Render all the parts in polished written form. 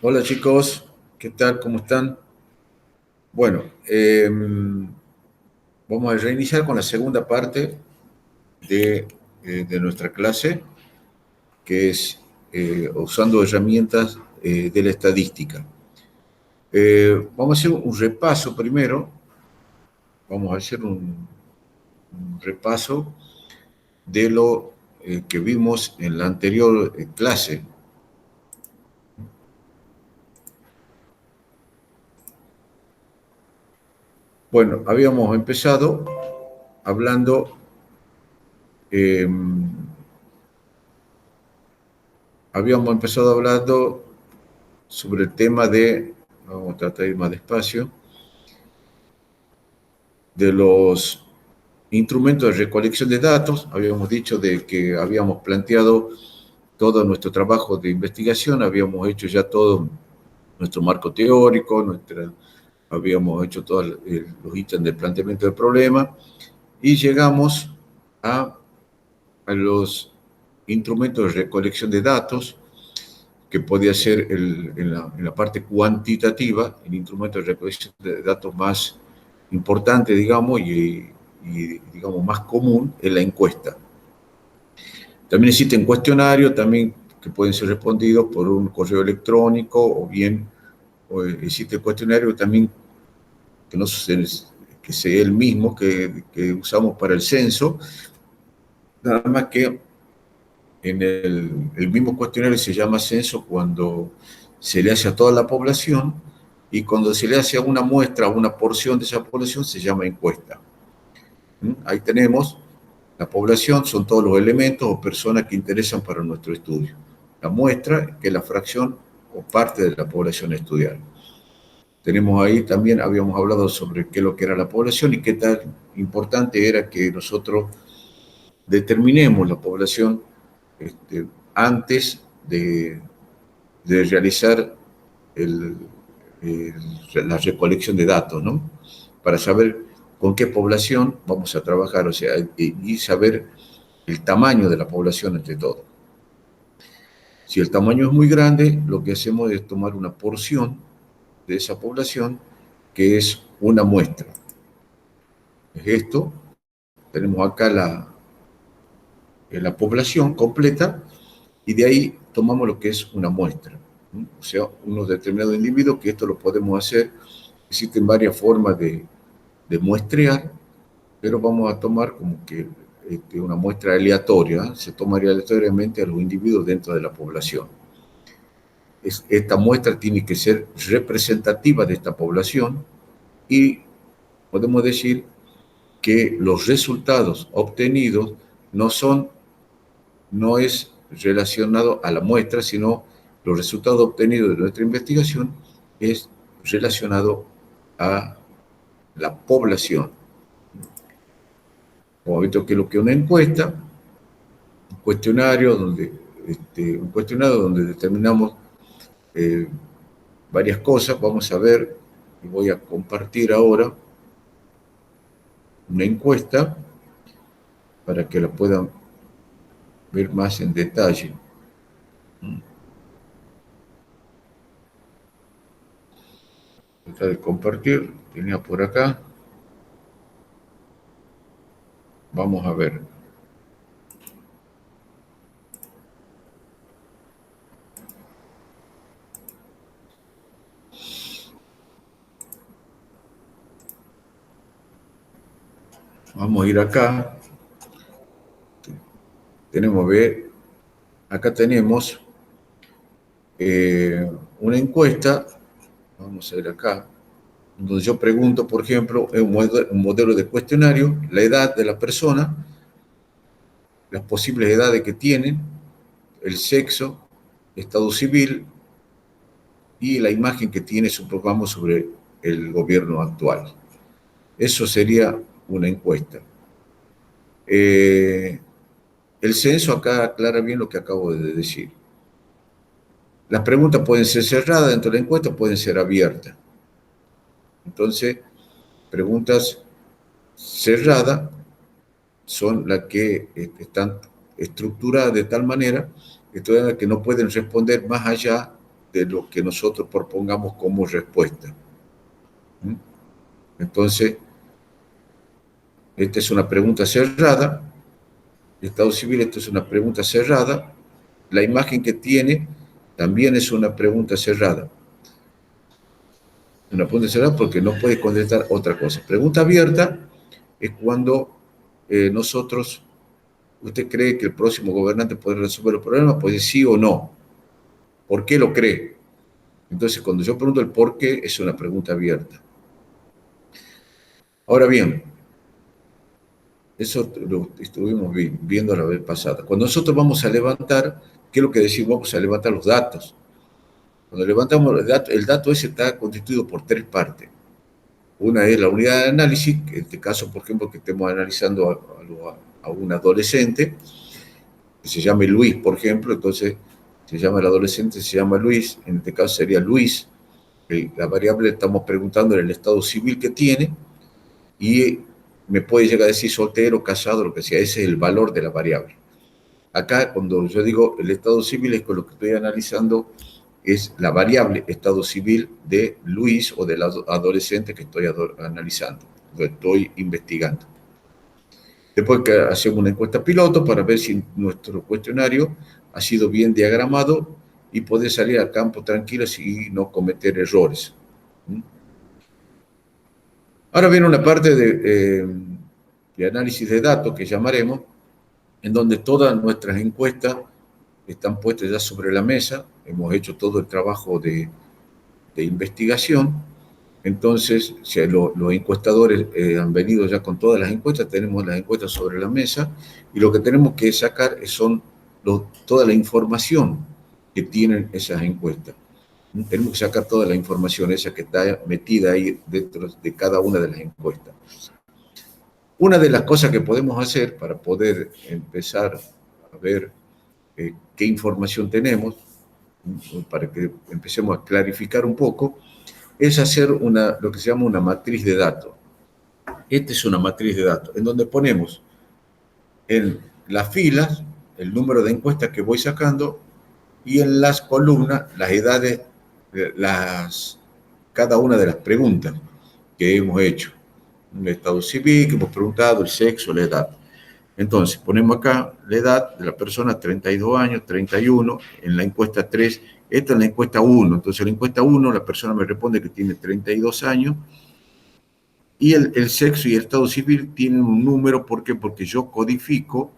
Hola chicos, ¿qué tal? ¿Cómo están? Bueno, vamos a reiniciar con la segunda parte de nuestra clase, que es usando herramientas de la estadística. Vamos a hacer un repaso primero, vamos a hacer un repaso de lo que vimos en la anterior clase. Bueno, habíamos empezado hablando eh, hablando sobre el tema de, vamos a tratar de ir más despacio, de los instrumentos de recolección de datos. Habíamos dicho de que habíamos planteado todo nuestro trabajo de investigación, habíamos hecho ya todo nuestro marco teórico, habíamos hecho todos los ítems del planteamiento del problema y llegamos a, a los instrumentos de recolección de datos, que podía ser en la parte cuantitativa, el instrumento de recolección de datos más importante, digamos, digamos, más común es la encuesta. También existen cuestionarios también que pueden ser respondidos por un correo electrónico o existe cuestionario también que no que sea el mismo que usamos para el censo, nada más que en el mismo cuestionario se llama censo cuando se le hace a toda la población y cuando se le hace a una muestra, a una porción de esa población, se llama encuesta. Ahí tenemos la población, son todos los elementos o personas que interesan para nuestro estudio. La muestra, que es la fracción o parte de la población a estudiar. Tenemos ahí también, habíamos hablado sobre qué es lo que era la población y qué tan importante era que nosotros determinemos la población antes de realizar el, la recolección de datos, ¿no? Para saber con qué población vamos a trabajar, o sea, y saber el tamaño de la población entre todo. Si el tamaño es muy grande, lo que hacemos es tomar una porción de esa población que es una muestra. Es esto, tenemos acá la población completa y de ahí tomamos lo que es una muestra. O sea, unos determinados individuos, que esto lo podemos hacer, existen varias formas de muestrear, pero vamos a tomar como que una muestra aleatoria, se tomaría aleatoriamente a los individuos dentro de la población. Esta muestra tiene que ser representativa de esta población y podemos decir que los resultados obtenidos no son, no es relacionado a la muestra, sino los resultados obtenidos de nuestra investigación es relacionado a la población. Como visto que lo que una encuesta, un cuestionario donde determinamos eh, varias cosas. Vamos a ver, y voy a compartir ahora una encuesta para que la puedan ver más en detalle. Tratar de compartir, tenía por acá. Vamos a ver. Vamos a ir acá. Tenemos, ver, acá tenemos una encuesta. Vamos a ver acá, donde yo pregunto, por ejemplo, un modelo de cuestionario, la edad de la persona, las posibles edades que tienen, el sexo, estado civil y la imagen que tiene, supongamos, sobre el gobierno actual. Eso sería una encuesta. El censo acá aclara bien lo que acabo de decir. Las preguntas pueden ser cerradas dentro de la encuesta, pueden ser abiertas. Entonces, preguntas cerradas son las que están estructuradas de tal manera que no pueden responder más allá de lo que nosotros propongamos como respuesta. ¿Mm? Entonces, esta es una pregunta cerrada. Estado civil, esto es una pregunta cerrada. La imagen que tiene también es una pregunta cerrada. Una pregunta cerrada porque no puede contestar otra cosa. Pregunta abierta es cuando nosotros, usted cree que el próximo gobernante podrá resolver el problema, pues sí o no. ¿Por qué lo cree? Entonces, cuando yo pregunto el por qué, es una pregunta abierta. Ahora bien, eso lo estuvimos viendo la vez pasada. Cuando nosotros vamos a levantar, ¿qué es lo que decimos? Vamos a levantar los datos. Cuando levantamos el dato ese está constituido por tres partes. Una es la unidad de análisis, en este caso, por ejemplo, que estemos analizando a un adolescente, que se llame Luis, por ejemplo, entonces se llama el adolescente, se llama Luis, en este caso sería Luis. La variable estamos preguntando en el estado civil que tiene y me puede llegar a decir soltero, casado, lo que sea, ese es el valor de la variable. Acá, cuando yo digo el estado civil, es con lo que estoy analizando, es la variable estado civil de Luis o del adolescente que estoy analizando, que estoy investigando. Después que hacemos una encuesta piloto para ver si nuestro cuestionario ha sido bien diagramado y poder salir al campo tranquilo y no cometer errores. Ahora viene una parte de análisis de datos que llamaremos, en donde todas nuestras encuestas están puestas ya sobre la mesa. Hemos hecho todo el trabajo de investigación. Entonces, si los encuestadores han venido ya con todas las encuestas, tenemos las encuestas sobre la mesa y lo que tenemos que sacar son toda la información que tienen esas encuestas. Tenemos que sacar toda la información esa que está metida ahí dentro de cada una de las encuestas. Una de las cosas que podemos hacer para poder empezar a ver qué información tenemos, para que empecemos a clarificar un poco, es hacer lo que se llama una matriz de datos. Esta es una matriz de datos, en donde ponemos en las filas el número de encuestas que voy sacando y en las columnas las edades, cada una de las preguntas que hemos hecho. El estado civil, que hemos preguntado, el sexo, la edad. Entonces, ponemos acá la edad de la persona, 32 años, 31, en la encuesta 3, esta es la encuesta 1, entonces en la encuesta 1 la persona me responde que tiene 32 años, y el sexo y el estado civil tienen un número, ¿por qué? Porque yo codifico,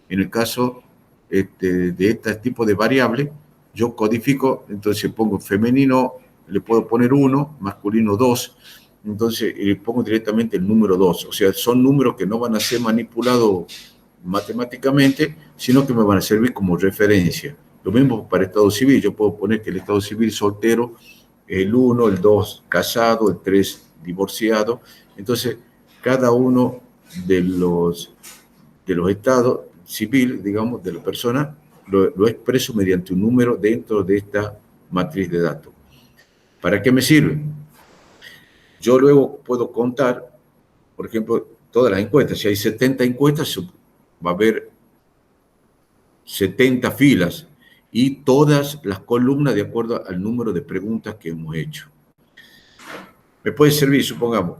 en el caso de este tipo de variable, yo codifico, entonces pongo femenino, le puedo poner 1, masculino 2, entonces pongo directamente el número 2, o sea, son números que no van a ser manipulados matemáticamente, sino que me van a servir como referencia. Lo mismo para el estado civil, yo puedo poner que el estado civil soltero, el 1, el 2 casado, el 3 divorciado. Entonces, cada uno de los estados civil, digamos, de la persona, lo expreso mediante un número dentro de esta matriz de datos. ¿Para qué me sirve? Yo luego puedo contar, por ejemplo, todas las encuestas. Si hay 70 encuestas, va a haber 70 filas y todas las columnas de acuerdo al número de preguntas que hemos hecho. Me puede servir, supongamos,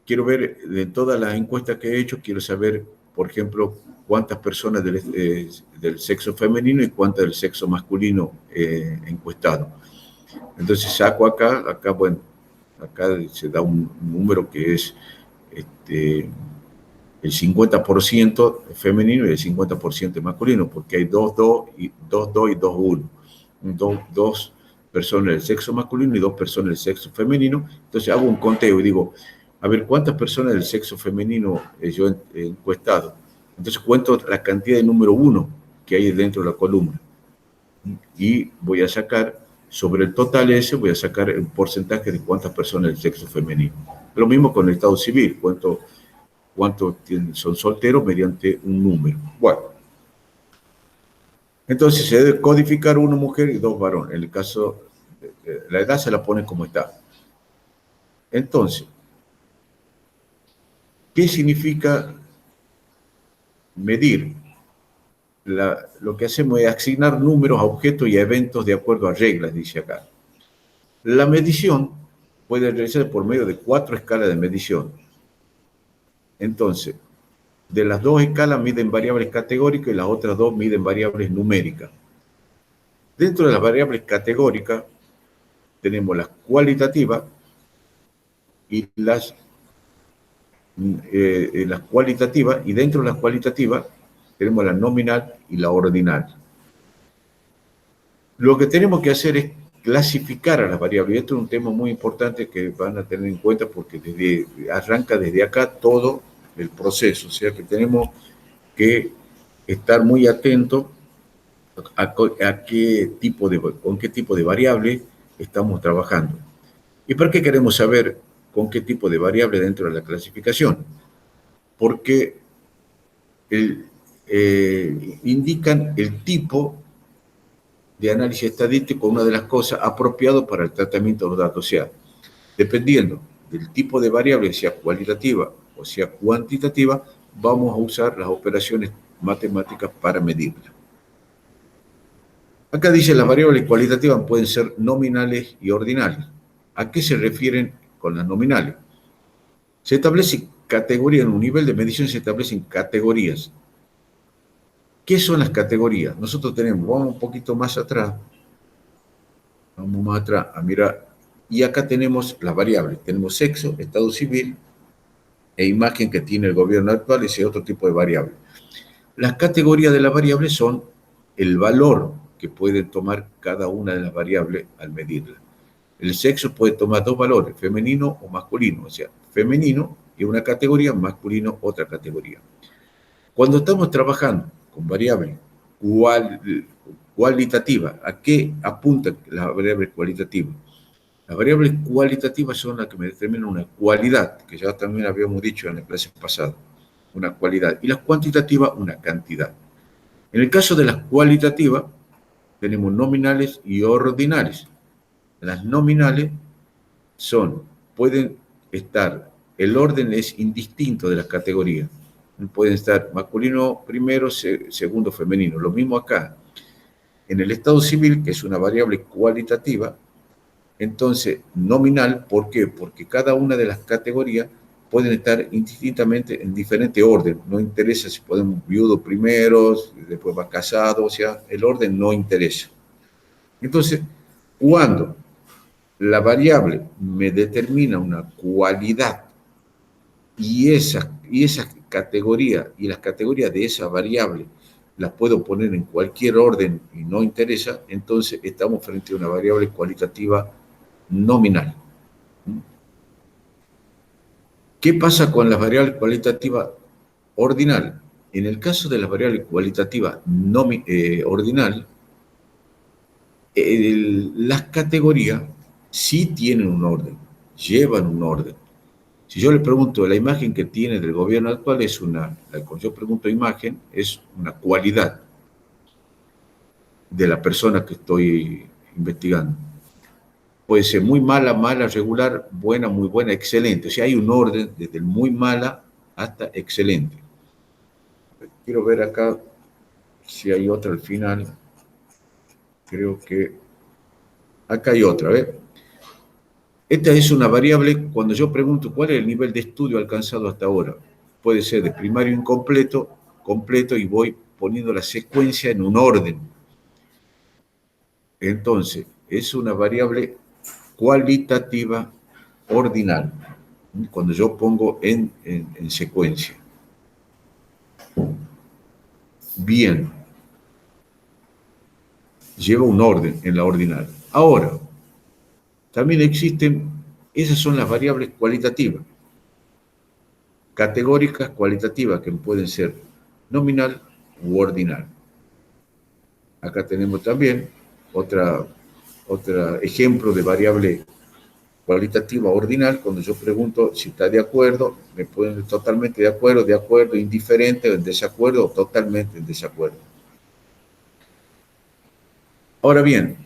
quiero ver de todas las encuestas que he hecho, quiero saber, por ejemplo, cuántas personas del sexo femenino y cuántas del sexo masculino encuestado. Entonces saco acá, bueno, acá se da un número que es el 50% femenino y el 50% masculino, porque hay 2-2 y 2-1. Dos personas del sexo masculino y 2 personas del sexo femenino. Entonces hago un conteo y digo, a ver, ¿cuántas personas del sexo femenino yo he encuestado? Entonces cuento la cantidad de número 1 que hay dentro de la columna. Y voy a sacar, sobre el total ese, voy a sacar el porcentaje de cuántas personas del sexo femenino. Lo mismo con el estado civil, cuántos son solteros mediante un número. Bueno, entonces se debe codificar una mujer y 2 varones. En el caso, la edad se la pone como está. Entonces, ¿qué significa medir? lo que hacemos es asignar números a objetos y a eventos de acuerdo a reglas, dice acá. La medición puede realizarse por medio de 4 escalas de medición. Entonces, de las 2 escalas miden variables categóricas y las otras 2 miden variables numéricas. Dentro de las variables categóricas tenemos las cualitativas y las cualitativas, y dentro de las cualitativas tenemos la nominal y la ordinal. Lo que tenemos que hacer es clasificar a las variables. Esto es un tema muy importante que van a tener en cuenta porque arranca desde acá todo el proceso. O sea que tenemos que estar muy atentos a con qué tipo de variable estamos trabajando. ¿Y por qué queremos saber con qué tipo de variable dentro de la clasificación? Porque indican el tipo de análisis estadístico, una de las cosas apropiado para el tratamiento de los datos. O sea, dependiendo del tipo de variable, sea cualitativa o sea cuantitativa, vamos a usar las operaciones matemáticas para medirla. Acá dice las variables cualitativas pueden ser nominales y ordinales. ¿A qué se refieren con las nominales? Se establecen categorías, en un nivel de medición se establecen categorías. ¿Qué son las categorías? Nosotros vamos un poquito más atrás, vamos más atrás a mirar, y acá tenemos las variables. Tenemos sexo, estado civil e imagen que tiene el gobierno actual, ese otro tipo de variable. Las categorías de las variables son el valor que puede tomar cada una de las variables al medirla. El sexo puede tomar 2 valores, femenino o masculino, o sea, femenino es una categoría, masculino otra categoría. Cuando estamos trabajando con variables cualitativas, ¿a qué apunta la variable cualitativa? Las variables cualitativas son las que me determinan una cualidad, que ya también habíamos dicho en la clase pasada, una cualidad, y las cuantitativas una cantidad. En el caso de las cualitativas, tenemos nominales y ordinales. Las nominales pueden estar, el orden es indistinto de las categorías. Pueden estar masculino primero, segundo femenino. Lo mismo acá. En el estado civil, que es una variable cualitativa, entonces nominal, ¿por qué? Porque cada una de las categorías pueden estar indistintamente en diferente orden. No interesa si podemos viudo primero, después va casado, o sea, el orden no interesa. Entonces, cuando la variable me determina una cualidad y esa categoría y las categorías de esa variable las puedo poner en cualquier orden y no interesa, entonces estamos frente a una variable cualitativa nominal. ¿Qué pasa con las variables cualitativas ordinal? En el caso de las variables cualitativas ordinal, las categorías sí tienen un orden, llevan un orden. Si yo le pregunto, la imagen que tiene del gobierno actual es cuando yo pregunto imagen, es una cualidad de la persona que estoy investigando. Puede ser muy mala, mala, regular, buena, muy buena, excelente. O sea, hay un orden desde muy mala hasta excelente. Quiero ver acá si hay otra al final. Creo que acá hay otra, ¿ves? Esta es una variable cuando yo pregunto cuál es el nivel de estudio alcanzado hasta ahora. Puede ser de primario incompleto, completo, y voy poniendo la secuencia en un orden. Entonces, es una variable cualitativa ordinal, cuando yo pongo en secuencia. Bien, lleva un orden en la ordinal. Ahora, también existen, esas son las variables cualitativas, categóricas cualitativas, que pueden ser nominal u ordinal. Acá tenemos también otro ejemplo de variable cualitativa ordinal. Cuando yo pregunto si está de acuerdo, me ponen totalmente de acuerdo, indiferente, en desacuerdo o totalmente en desacuerdo. Ahora bien,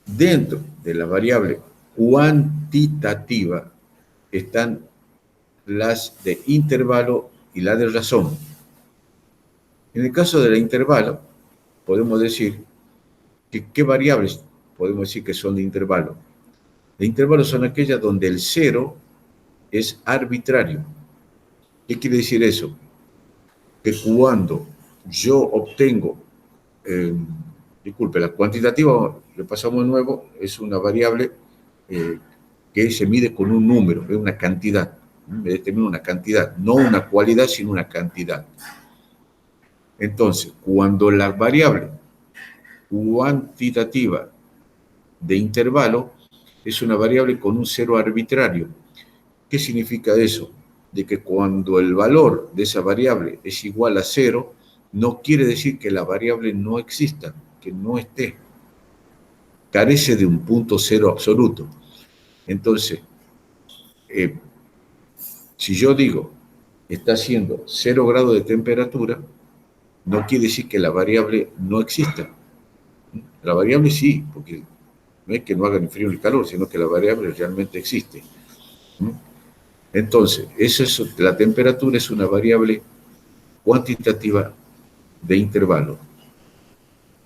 dentro de la variable cuantitativa están las de intervalo y la de razón. En el caso del intervalo, podemos decir que qué variables podemos decir que son de intervalo. De intervalo son aquellas donde el cero es arbitrario. ¿Qué quiere decir eso? Que cuando yo obtengo, eh, disculpe, la cuantitativa, repasamos de nuevo, es una variable eh, que se mide con un número, es una cantidad, me determina una cantidad, no una cualidad, sino una cantidad. Entonces, cuando la variable cuantitativa de intervalo es una variable con un cero arbitrario. ¿Qué significa eso? De que cuando el valor de esa variable es igual a cero, no quiere decir que la variable no exista, que no esté. Carece de un punto cero absoluto. Entonces, eh, si yo digo está haciendo 0 grados de temperatura, no quiere decir que la variable no exista. La variable sí, porque no es que no haga ni frío ni calor, sino que la variable realmente existe. Entonces, la temperatura es una variable cuantitativa de intervalo.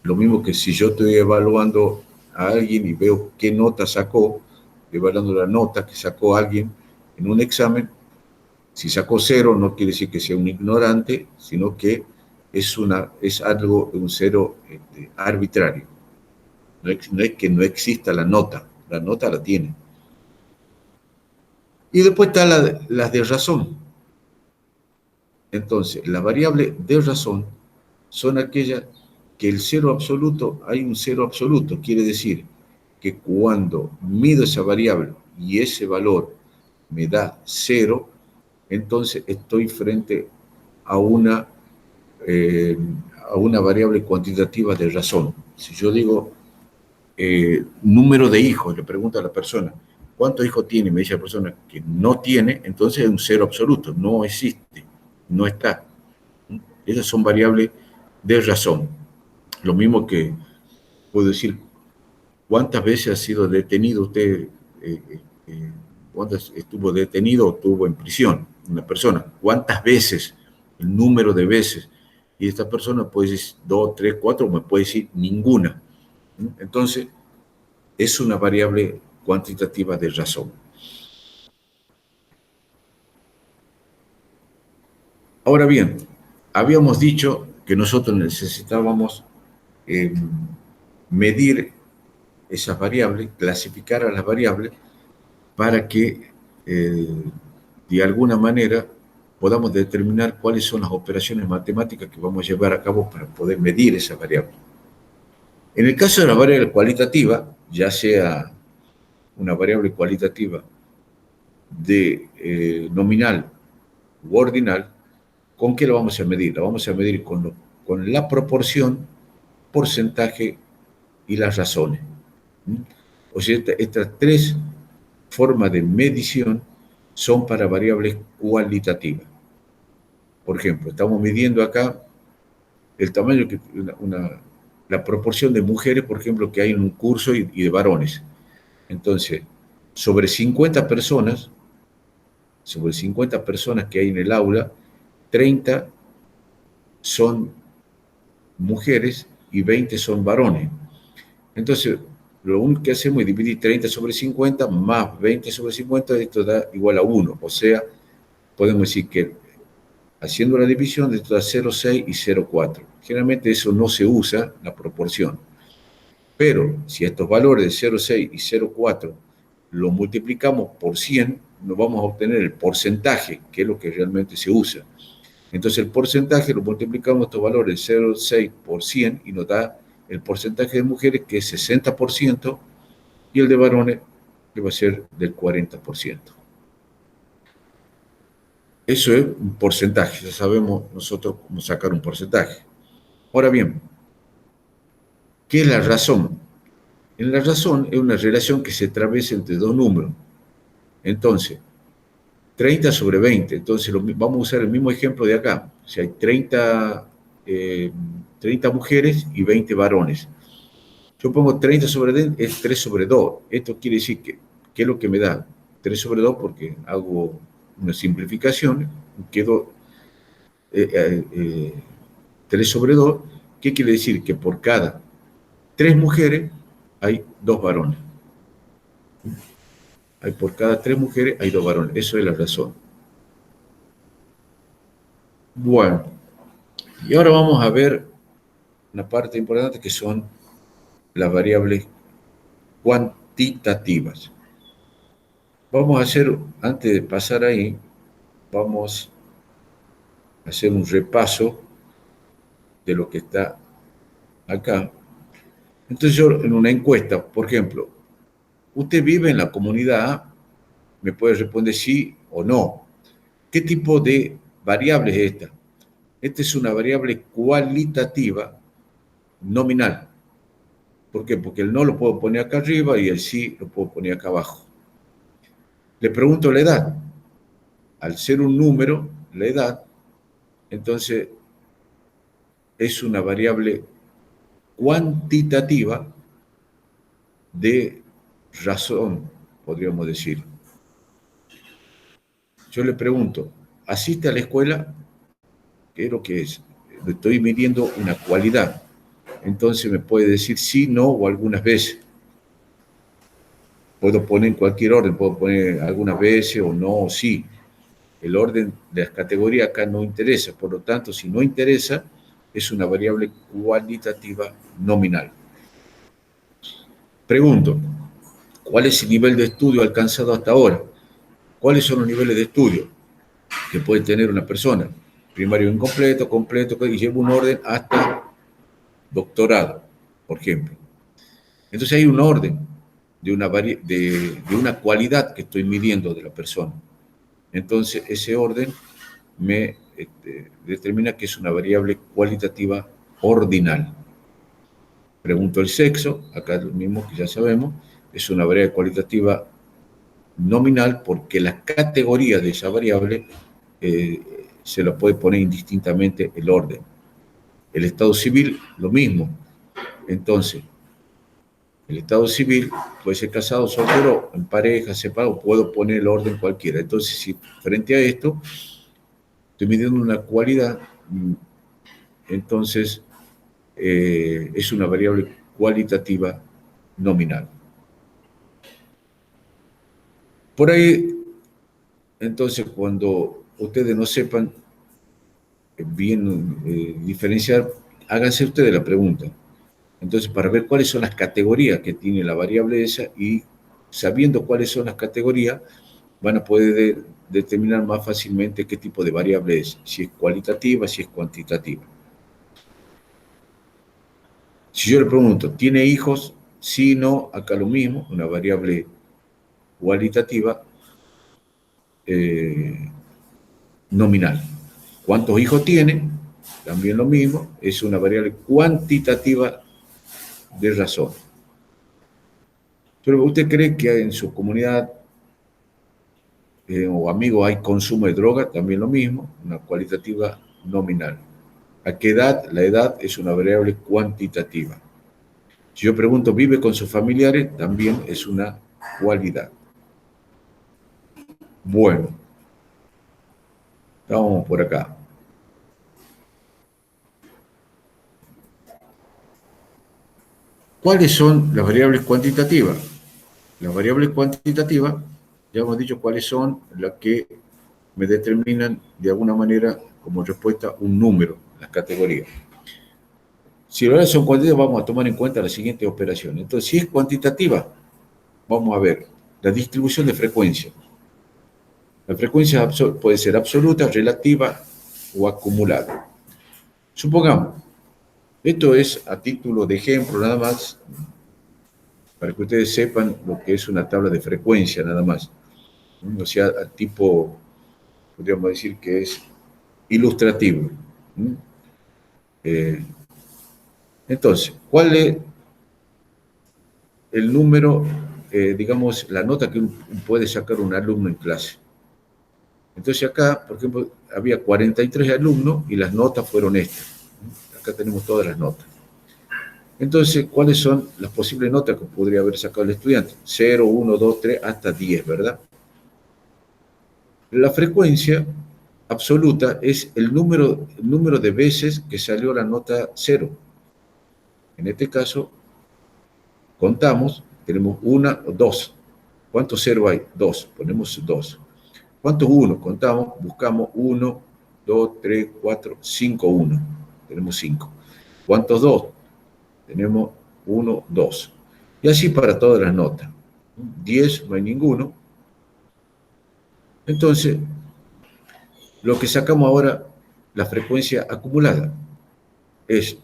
Lo mismo que si yo estoy evaluando a alguien y veo qué nota sacó, evaluando la nota que sacó alguien en un examen, si sacó cero no quiere decir que sea un ignorante, sino que es algo, un cero arbitrario. No es que no exista la nota la tiene. Y después está las de razón. Entonces, las variables de razón son aquellas que el cero absoluto, hay un cero absoluto, quiere decir que cuando mido esa variable y ese valor me da cero, entonces estoy frente a una, eh, a una variable cuantitativa de razón. Si yo digo número de hijos, le pregunto a la persona, ¿cuántos hijos tiene? Me dice la persona que no tiene, entonces es un cero absoluto, no existe, no está. Esas son variables de razón. Lo mismo que puedo decir, ¿cuántas veces ha sido detenido usted? ¿Cuántas estuvo detenido o estuvo en prisión? Una persona. ¿Cuántas veces? El número de veces. Y esta persona puede decir 2, 3, 4, o me puede decir ninguna. Entonces, es una variable cuantitativa de razón. Ahora bien, habíamos dicho que nosotros necesitábamos eh, medir esas variables, clasificar a las variables para que de alguna manera podamos determinar cuáles son las operaciones matemáticas que vamos a llevar a cabo para poder medir esa variable. En el caso de la variable cualitativa, ya sea una variable cualitativa de nominal u ordinal, ¿con qué lo vamos a medir? La vamos a medir con la proporción, porcentaje y las razones. O sea, estas tres formas de medición son para variables cualitativas. Por ejemplo, estamos midiendo acá el tamaño, la proporción de mujeres, por ejemplo, que hay en un curso y de varones. Entonces, sobre 50 personas, que hay en el aula, 30 son mujeres y 20 son varones. Entonces, lo único que hacemos es dividir 30 sobre 50 más 20 sobre 50, esto da igual a 1. O sea, podemos decir que haciendo la división, esto da 0,6 y 0,4. Generalmente eso no se usa, la proporción. Pero si estos valores de 0,6 y 0,4 lo multiplicamos por 100, nos vamos a obtener el porcentaje, que es lo que realmente se usa. Entonces el porcentaje lo multiplicamos estos valores de 0,6 por 100 y nos da el porcentaje de mujeres que es 60% y el de varones que va a ser del 40%. Eso es un porcentaje, ya sabemos nosotros cómo sacar un porcentaje. Ahora bien, ¿qué es la razón? En la razón es una relación que se atraviesa entre dos números. Entonces, 30 sobre 20. Entonces, vamos a usar el mismo ejemplo de acá. O sea, hay 30 mujeres y 20 varones. Yo pongo 30 sobre 20, es 3 sobre 2. Esto quiere decir que, ¿qué es lo que me da? 3 sobre 2 porque hago una simplificación, quedo 3 sobre 2, ¿qué quiere decir? Que por cada 3 mujeres hay 2 varones. Por cada 3 mujeres hay 2 varones. Eso es la razón. Bueno, y ahora vamos a ver una parte importante que son las variables cuantitativas. Vamos a hacer, antes de pasar ahí, vamos a hacer un repaso de lo que está acá. Entonces yo en una encuesta, por ejemplo, ¿usted vive en la comunidad A? Me puede responder sí o no. ¿Qué tipo de variable es esta? Esta es una variable cualitativa nominal. ¿Por qué? Porque el no lo puedo poner acá arriba y el sí lo puedo poner acá abajo. Le pregunto la edad. Al ser un número, la edad, entonces es una variable cuantitativa de razón, podríamos decir. Yo le pregunto, ¿asiste a la escuela? ¿Qué es lo que es? Le estoy midiendo una cualidad. Entonces me puede decir sí, no o algunas veces. Puedo poner en cualquier orden, puedo poner algunas veces o no o sí. El orden de las categorías acá no interesa, por lo tanto, si no interesa, es una variable cualitativa nominal. Pregunto, ¿cuál es el nivel de estudio alcanzado hasta ahora? ¿Cuáles son los niveles de estudio que puede tener una persona? Primario incompleto, completo, y lleva un orden hasta doctorado, por ejemplo. Entonces hay un orden de una cualidad que estoy midiendo de la persona. Entonces ese orden me determina que es una variable cualitativa ordinal. Pregunto el sexo, acá lo mismo que ya sabemos, es una variable cualitativa nominal porque la categoría de esa variable se la puede poner indistintamente el orden. El estado civil, lo mismo. Entonces, el estado civil puede ser casado, soltero, en pareja, separado, puedo poner el orden cualquiera. Entonces, si frente a esto, estoy midiendo una cualidad, entonces es una variable cualitativa nominal. Por ahí, entonces, cuando ustedes no sepan bien diferenciar, háganse ustedes la pregunta. Entonces, para ver cuáles son las categorías que tiene la variable esa y sabiendo cuáles son las categorías, van a poder determinar más fácilmente qué tipo de variable es, si es cualitativa, si es cuantitativa. Si yo le pregunto, ¿tiene hijos? Sí, no, acá lo mismo, una variable cualitativa nominal. ¿Cuántos hijos tiene? También lo mismo, es una variable cuantitativa de razón. Pero ¿usted cree que en su comunidad o amigos hay consumo de droga? También lo mismo, una cualitativa nominal. ¿A qué edad? La edad es una variable cuantitativa. Si yo pregunto, ¿vive con sus familiares? También es una cualidad. Bueno, vamos por acá. ¿Cuáles son las variables cuantitativas? Las variables cuantitativas, ya hemos dicho cuáles son las que me determinan de alguna manera como respuesta un número, las categorías. Si las son cuantitativas, vamos a tomar en cuenta la siguiente operación. Entonces, si es cuantitativa, vamos a ver la distribución de frecuencia. La frecuencia puede ser absoluta, relativa o acumulada. Supongamos, esto es a título de ejemplo nada más, para que ustedes sepan lo que es una tabla de frecuencia nada más. O sea, a tipo, podríamos decir que es ilustrativo. Entonces, ¿cuál es el número, digamos, la nota que puede sacar un alumno en clase? Entonces acá, por ejemplo, había 43 alumnos y las notas fueron estas. Acá tenemos todas las notas. Entonces, ¿cuáles son las posibles notas que podría haber sacado el estudiante? 0, 1, 2, 3, hasta 10, ¿verdad? La frecuencia absoluta es el número de veces que salió la nota 0. En este caso, contamos, tenemos una, dos. ¿Cuántos 0 hay? 2. Ponemos 2. ¿Cuántos 1? Contamos, buscamos 1, 2, 3, 4, 5, 1. Tenemos 5. ¿Cuántos 2? Tenemos 1, 2. Y así para todas las notas. 10 no hay ninguno. Entonces, lo que sacamos ahora, la frecuencia acumulada, es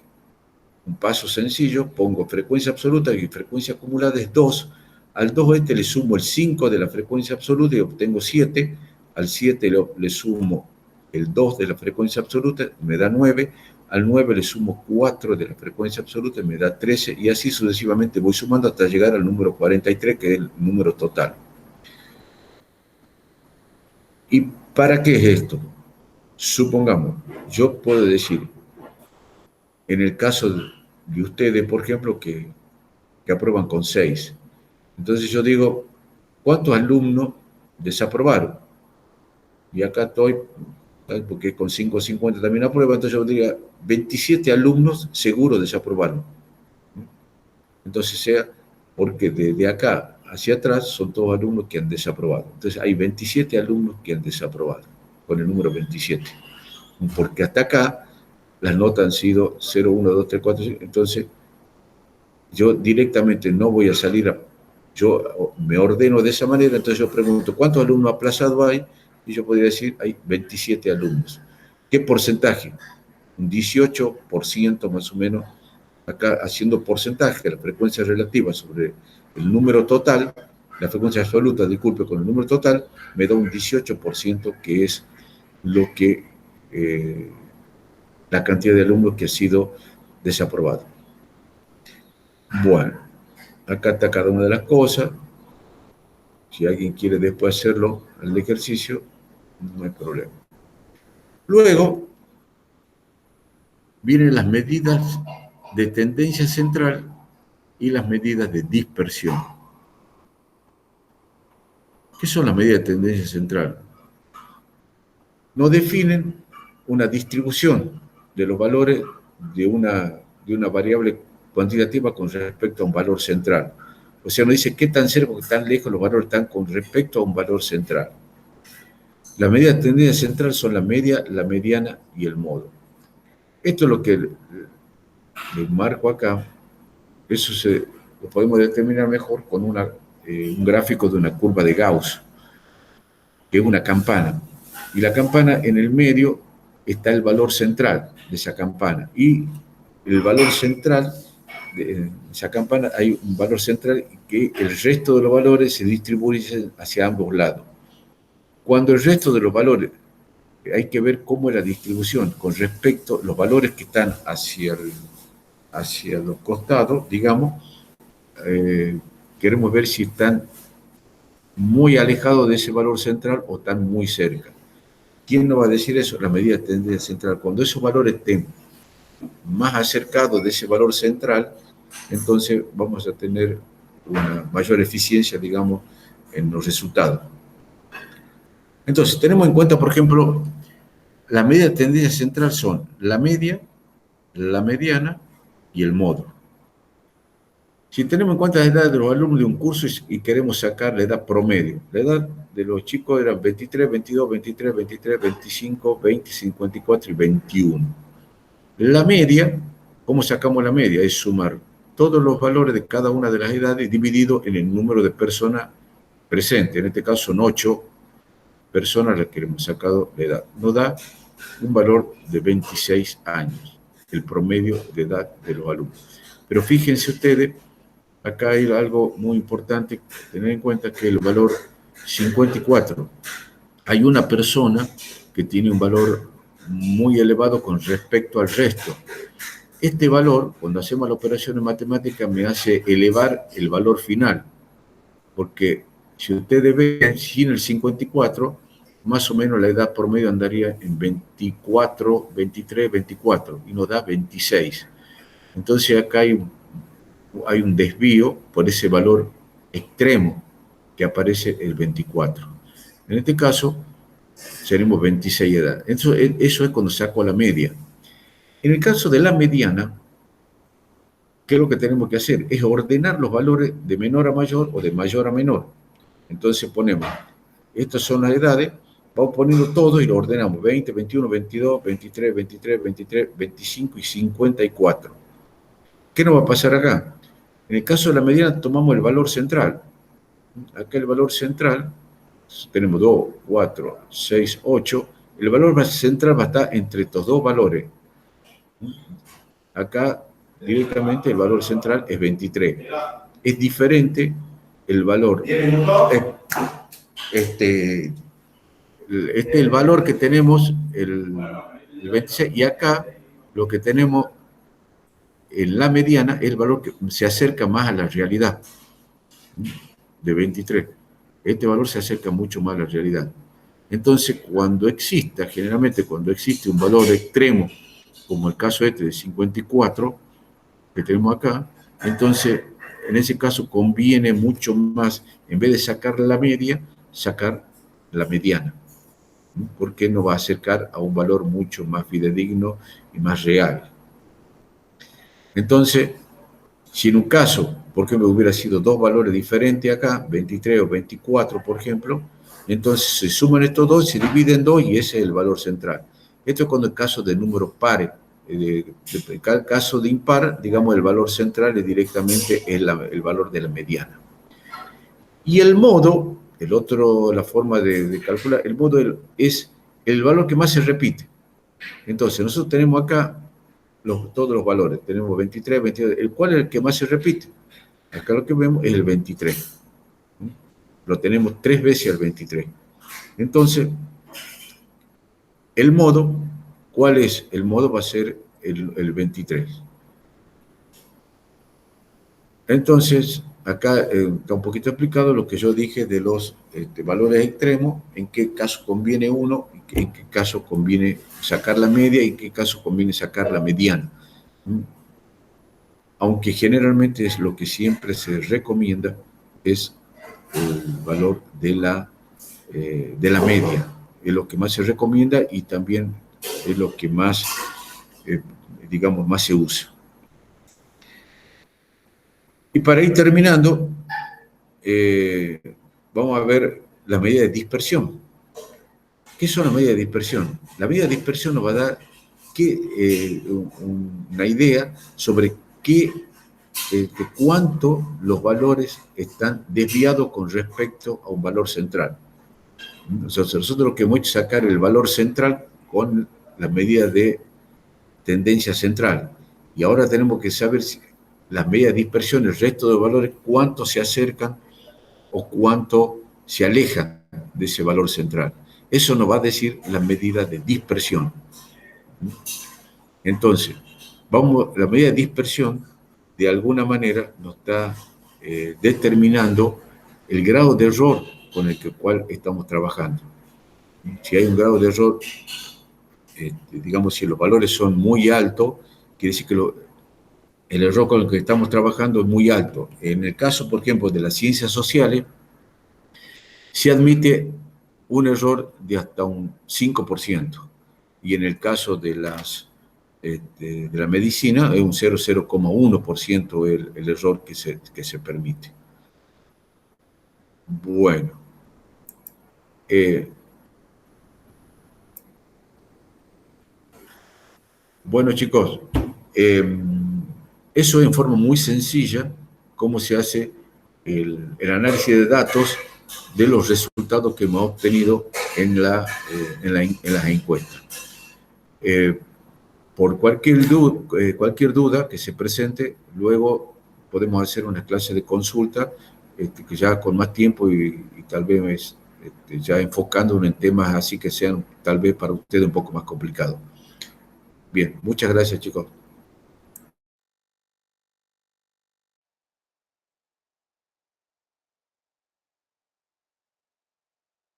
un paso sencillo, pongo frecuencia absoluta y frecuencia acumulada es 2. Al 2 este le sumo el 5 de la frecuencia absoluta y obtengo 7. Al 7 le sumo el 2 de la frecuencia absoluta, me da 9. Al 9 le sumo 4 de la frecuencia absoluta, me da 13. Y así sucesivamente voy sumando hasta llegar al número 43, que es el número total. ¿Y para qué es esto? Supongamos, yo puedo decir, en el caso de ustedes, por ejemplo, que aprueban con 6. Entonces yo digo, ¿cuántos alumnos desaprobaron? Y acá estoy, porque con 5,50 también aprueba, entonces yo diría, 27 alumnos seguros desaprobaron. Entonces sea, porque de acá hacia atrás son todos alumnos que han desaprobado. Entonces hay 27 alumnos que han desaprobado, con el número 27. Porque hasta acá las notas han sido 0, 1, 2, 3, 4, 5. Entonces yo directamente no voy a salir yo me ordeno de esa manera, entonces yo pregunto, ¿cuántos alumnos aplazados hay? Y yo podría decir, hay 27 alumnos. ¿Qué porcentaje? Un 18% más o menos, acá haciendo porcentaje, la frecuencia relativa sobre el número total, la frecuencia absoluta, disculpe, con el número total, me da un 18%, que es lo que, la cantidad de alumnos que ha sido desaprobado. Bueno, acá está cada una de las cosas. Si alguien quiere después hacerlo, el ejercicio, no hay problema. Luego vienen las medidas de tendencia central y las medidas de dispersión. ¿Qué son las medidas de tendencia central? Nos definen una distribución de los valores de una variable cuantitativa con respecto a un valor central. O sea, nos dice qué tan cerca o tan lejos los valores están con respecto a un valor central. Las medidas de tendencia central son la media, la mediana y el modo. Esto es lo que le marco acá. Eso lo podemos determinar mejor con un gráfico de una curva de Gauss, que es una campana. Y la campana, en el medio está el valor central de esa campana. Y el valor central de esa campana, hay un valor central que el resto de los valores se distribuyen hacia ambos lados. Cuando el resto de los valores, hay que ver cómo es la distribución con respecto a los valores que están hacia los costados, digamos, queremos ver si están muy alejados de ese valor central o están muy cerca. ¿Quién nos va a decir eso? La medida de tendencia central. Cuando esos valores estén más acercados de ese valor central, entonces vamos a tener una mayor eficiencia, digamos, en los resultados. Entonces, tenemos en cuenta, por ejemplo, las medidas de tendencia central son la media, la mediana y el modo. Si tenemos en cuenta la edad de los alumnos de un curso y queremos sacar la edad promedio, la edad de los chicos era 23, 22, 23, 23, 25, 20, 54 y 21. La media, ¿cómo sacamos la media? Es sumar todos los valores de cada una de las edades dividido en el número de personas presentes. En este caso son 8 personas las que hemos sacado la edad. Nos da un valor de 26 años, el promedio de edad de los alumnos. Pero fíjense ustedes, acá hay algo muy importante, tener en cuenta que el valor 54, hay una persona que tiene un valor muy elevado con respecto al resto. Este valor, cuando hacemos la operación en matemática, me hace elevar el valor final, porque si ustedes ven, sin el 54, más o menos la edad promedio andaría en 24, 23, 24, y nos da 26. Entonces acá hay un desvío por ese valor extremo que aparece el 24. En este caso, seremos 26 edades. Eso es cuando saco la media. En el caso de la mediana, ¿qué es lo que tenemos que hacer? Es ordenar los valores de menor a mayor o de mayor a menor. Entonces ponemos, estas son las edades, vamos poniendo todo y lo ordenamos, 20, 21, 22, 23, 23, 23, 25 y 54. ¿Qué nos va a pasar acá? En el caso de la mediana tomamos el valor central. Acá el valor central, tenemos 2, 4, 6, 8. El valor central va a estar entre estos dos valores. Acá directamente el valor central es 23. Es diferente el valor. El valor que tenemos, el 26, y acá lo que tenemos en la mediana es el valor que se acerca más a la realidad, de 23. Este valor se acerca mucho más a la realidad. Entonces, generalmente cuando existe un valor extremo, como el caso este de 54, que tenemos acá, entonces, en ese caso conviene mucho más, en vez de sacar la media, sacar la mediana, porque nos va a acercar a un valor mucho más fidedigno y más real. Entonces, si en un caso, por ejemplo, hubiera sido dos valores diferentes acá, 23 o 24, por ejemplo, entonces se suman estos dos, se dividen en dos y ese es el valor central. Esto es cuando el caso de números pares. En cada caso de impar, digamos, el valor central es directamente el valor de la mediana. Y el modo, la forma de calcular, el modo es el valor que más se repite. Entonces, nosotros tenemos acá todos los valores. Tenemos 23, 22. ¿Cuál es el que más se repite? Acá lo que vemos es el 23. Lo tenemos 3 veces el 23. Entonces, el modo, ¿cuál es? El modo va a ser el 23. Entonces, acá está un poquito explicado lo que yo dije de los valores extremos, en qué caso conviene uno, en qué caso conviene sacar la media y en qué caso conviene sacar la mediana. Aunque generalmente es lo que siempre se recomienda, es el valor de la media. Es lo que más se recomienda y también es lo que más, digamos, más se usa. Y para ir terminando, vamos a ver la medida de dispersión. ¿Qué son las medidas de dispersión? La medida de dispersión nos va a dar una idea sobre cuánto los valores están desviados con respecto a un valor central. Nosotros lo que hemos hecho es sacar el valor central con la medida de tendencia central. Y ahora tenemos que saber si las medidas de dispersión, el resto de valores, cuánto se acercan o cuánto se alejan de ese valor central. Eso nos va a decir la medida de dispersión. Entonces, la medida de dispersión, de alguna manera, nos está determinando el grado de error con el cual estamos trabajando. Si hay un grado de error, digamos, si los valores son muy altos, quiere decir que el error con el que estamos trabajando es muy alto. En el caso, por ejemplo, de las ciencias sociales, se admite un error de hasta un 5%. Y en el caso de la medicina, es un 0,1% el error que se permite. Bueno. Bueno, chicos, eso es en forma muy sencilla cómo se hace el análisis de datos de los resultados que hemos obtenido en las encuestas. Por cualquier duda que se presente, luego podemos hacer una clase de consulta que ya con más tiempo y tal vez ya enfocándonos en temas así que sean tal vez para ustedes un poco más complicados. Bien, muchas gracias, chicos.